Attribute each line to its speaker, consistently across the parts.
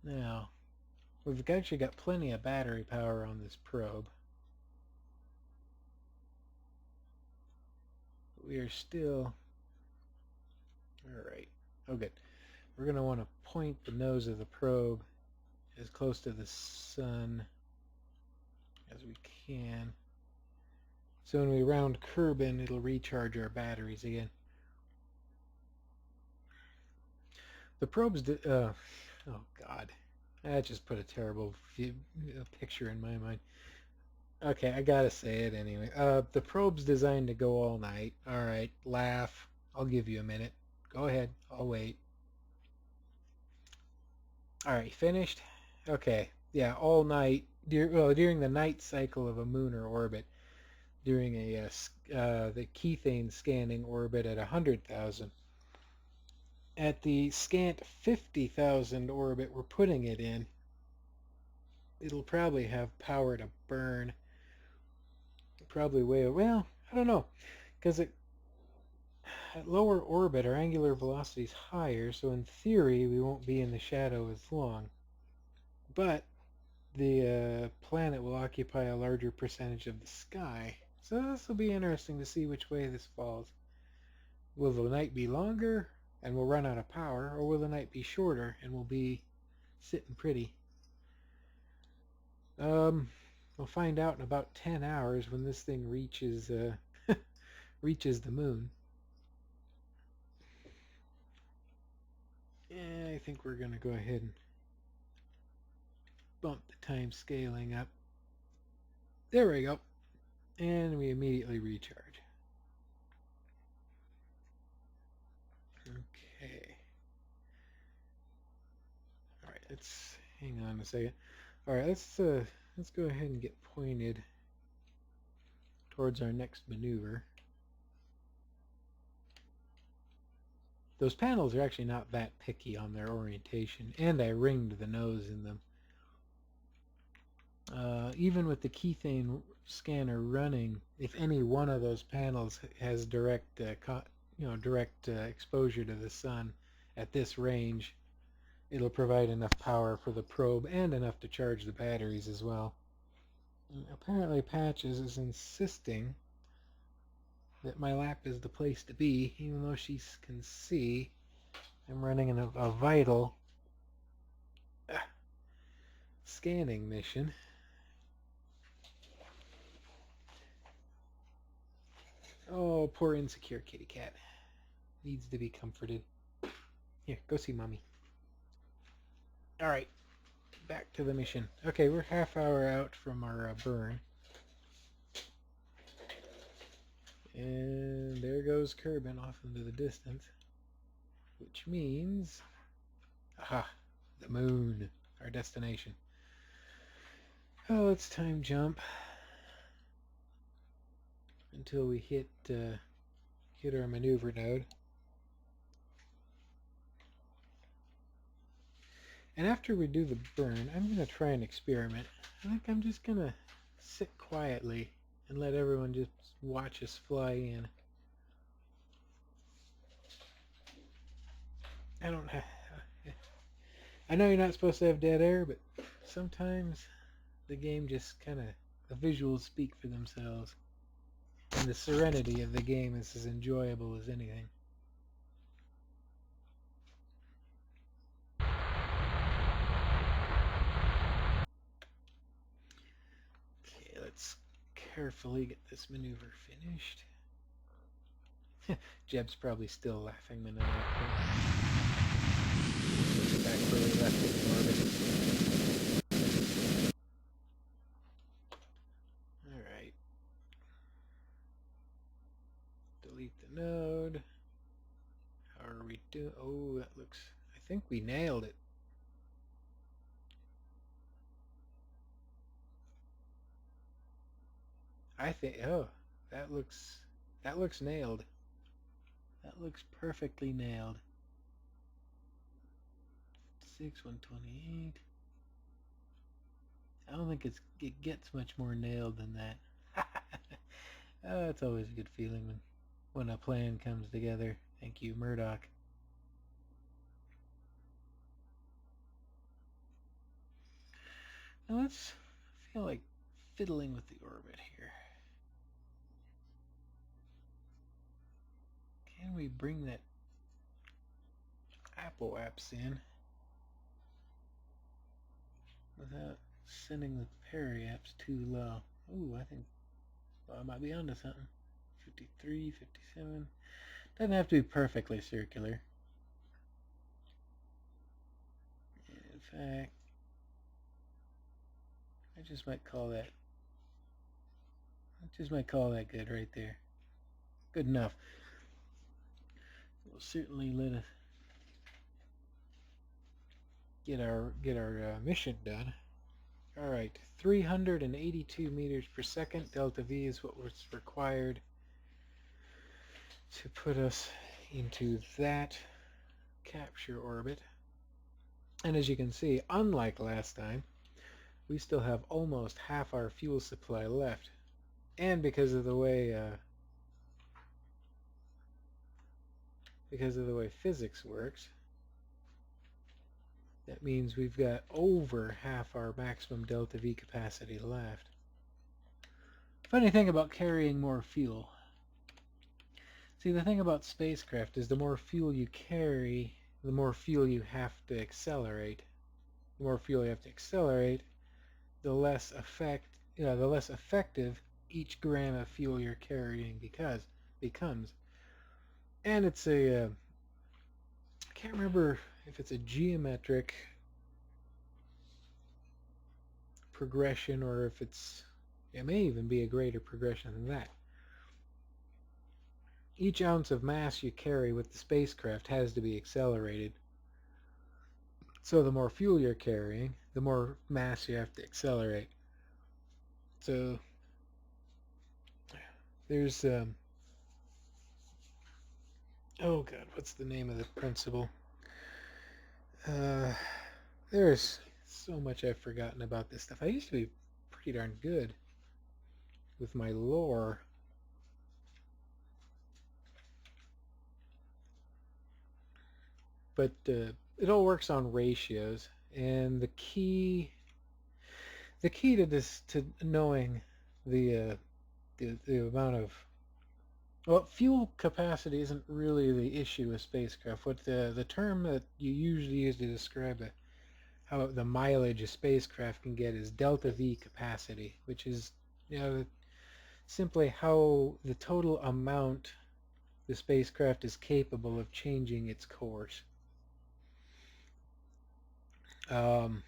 Speaker 1: Now, we've actually got plenty of battery power on this probe. We are still... Alright. Oh, good. We're going to want to point the nose of the probe as close to the sun as we can. So when we round Kerbin, it'll recharge our batteries again. The probe's... oh, God. That just put a terrible picture in my mind. Okay, I gotta say it anyway. The probe's designed to go all night. Alright, laugh. I'll give you a minute. Go ahead. I'll wait. Alright, finished? Okay. Yeah, all night. During the night cycle of a lunar orbit, during the Kethane scanning orbit at 100,000. At the scant 50,000 orbit we're putting it in, it'll probably have power to burn. Probably way... Well, I don't know. Because at lower orbit, our angular velocity is higher, so in theory we won't be in the shadow as long. But the planet will occupy a larger percentage of the sky. So this will be interesting to see which way this falls. Will the night be longer and we'll run out of power, or will the night be shorter and we'll be sitting pretty? We'll find out in about 10 hours when this thing reaches reaches the moon. Yeah, I think we're going to go ahead and bump the time scaling up. There we go. And we immediately recharge. Okay. Alright, let's hang on a second. Alright, let's go ahead and get pointed towards our next maneuver. Those panels are actually not that picky on their orientation, and I ringed the nose in them. Even with the Kethane scanner running, if any one of those panels has direct exposure to the sun at this range, it'll provide enough power for the probe and enough to charge the batteries as well. And apparently Patches is insisting that my lap is the place to be, even though she can see I'm running a vital scanning mission. Oh, poor insecure kitty cat. Needs to be comforted. Here, go see mommy. Alright, back to the mission. Okay, we're half hour out from our burn. And there goes Kerbin off into the distance. Which means... Aha! The moon. Our destination. Oh, let's time jump. Until we hit our maneuver node. And after we do the burn, I'm going to try an experiment. I think I'm just going to sit quietly and let everyone just watch us fly in. I know you're not supposed to have dead air, but sometimes the game just kind of... The visuals speak for themselves. And the serenity of the game is as enjoyable as anything. Okay, let's carefully get this maneuver finished. Jeb's probably still laughing maniacally. Back where we left it in orbit. Alright. Delete the node. How are we doing? Oh, that looks... I think we nailed it. I think... Oh, that looks nailed. That looks perfectly nailed. 128. I don't think it gets much more nailed than that. Oh, it's always a good feeling when a plan comes together. Thank you, Murdoch. Now let's feel like fiddling with the orbit here. Can we bring that Apple apps in without sending the Perry apps too low? Ooh, I think I might be onto something. 53, 57. Doesn't have to be perfectly circular. In fact, I just might call that good right there. Good enough. We'll certainly let us get our mission done. All right, 382 meters per second. Delta V is what was required to put us into that capture orbit. And as you can see, unlike last time, we still have almost half our fuel supply left. And because of the way physics works, that means we've got over half our maximum delta V capacity left. Funny thing about carrying more fuel. See, the thing about spacecraft is the more fuel you carry, the more fuel you have to accelerate. The more fuel you have to accelerate, the less effective each gram of fuel you're carrying becomes. And it's I can't remember if it's a geometric progression or if it may even be a greater progression than that. Each ounce of mass you carry with the spacecraft has to be accelerated. So the more fuel you're carrying, the more mass you have to accelerate. So there's oh god, what's the name of the principle? There's so much I've forgotten about this stuff. I used to be pretty darn good with my lore. But it all works on ratios, and the key to this, to knowing the amount of, well, fuel capacity isn't really the issue with spacecraft. What the term that you usually use to describe how the mileage a spacecraft can get is delta V capacity, which is, simply how the total amount the spacecraft is capable of changing its course. And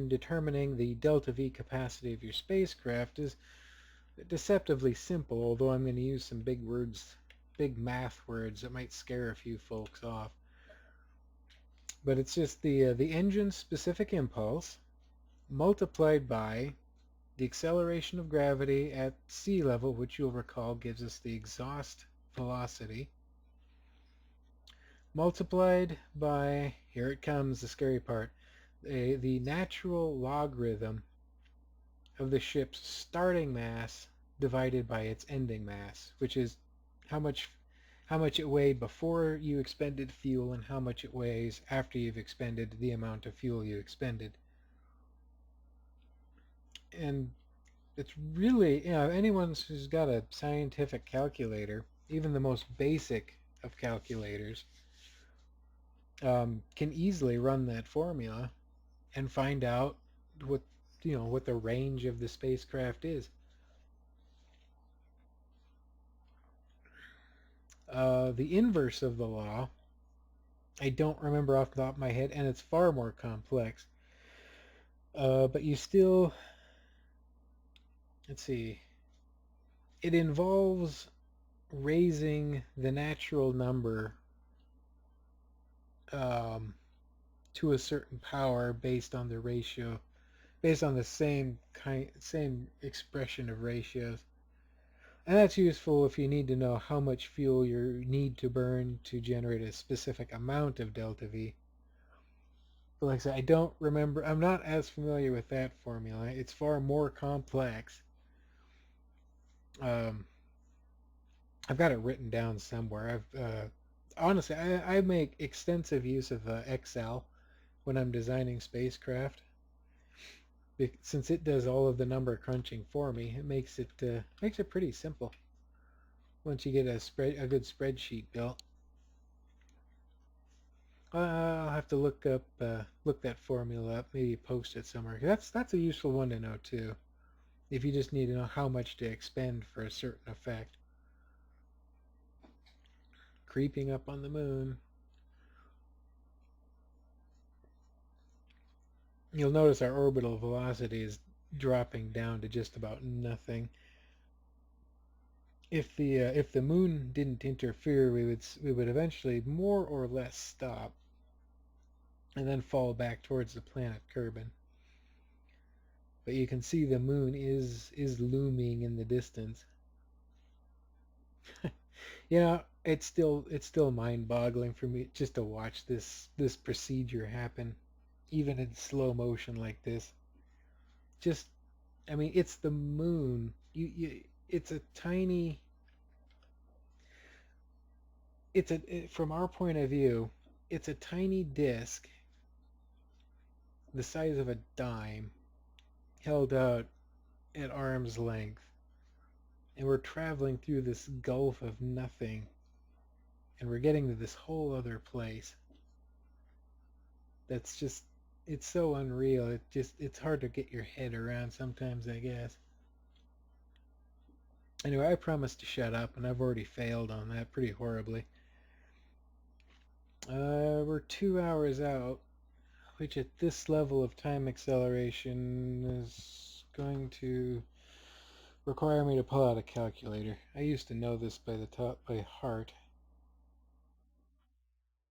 Speaker 1: determining the delta V capacity of your spacecraft is deceptively simple, although I'm going to use some big words, big math words that might scare a few folks off. But it's just the engine's specific impulse multiplied by the acceleration of gravity at sea level, which you'll recall gives us the exhaust velocity, multiplied by, here it comes, the scary part, the natural logarithm of the ship's starting mass divided by its ending mass, which is how much it weighed before you expended fuel and how much it weighs after you've expended the amount of fuel you expended. And it's really, anyone who's got a scientific calculator, even the most basic of calculators, can easily run that formula and find out what the range of the spacecraft is. The inverse of the law, I don't remember off the top of my head, and it's far more complex. But you still, let's see, it involves raising the natural number to a certain power based on the ratio, based on the same expression of ratios. And that's useful if you need to know how much fuel you need to burn to generate a specific amount of delta V. But like I said, I don't remember, I'm not as familiar with that formula. It's far more complex. I've got it written down somewhere. Honestly, I make extensive use of Excel when I'm designing spacecraft. Since it does all of the number crunching for me, it makes it pretty simple once you get a good spreadsheet built. I'll have to look that formula up, maybe post it somewhere. That's a useful one to know too, if you just need to know how much to expend for a certain effect. Creeping up on the moon. You'll notice our orbital velocity is dropping down to just about nothing. If the moon didn't interfere, we would eventually more or less stop and then fall back towards the planet Kerbin. But you can see the moon is looming in the distance. It's still mind-boggling for me just to watch this procedure happen, even in slow motion like this. Just, I mean, it's the moon. It's a tiny. From our point of view, it's a tiny disk the size of a dime held out at arm's length, and we're traveling through this gulf of nothing, and we're getting to this whole other place. That's just, it's so unreal. It's hard to get your head around sometimes, I guess. Anyway, I promised to shut up, and I've already failed on that pretty horribly. We're 2 hours out, which at this level of time acceleration is going to require me to pull out a calculator. I used to know this by heart.